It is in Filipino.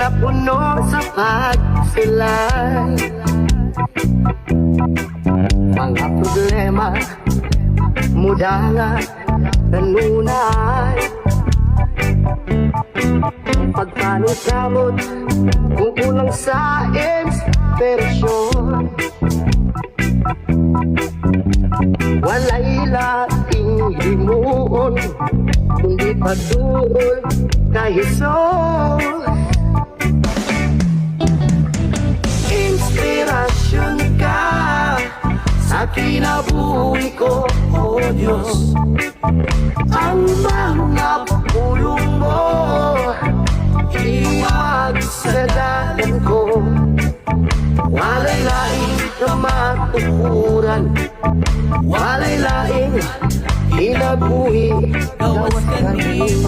napuno sa pagsulay. Mga problema muda nga kanunay. Pagpanit-kamot kung kulang sa inspirasyon. Walay laing himuon, kundi patuol kahison. Inspirasyon ka sa kinabuhi ko, O Diyos. Ang mga pulong mo iwagsadalan ko. Walay laing na matukuran, walay laing kinabuhi gawas kami.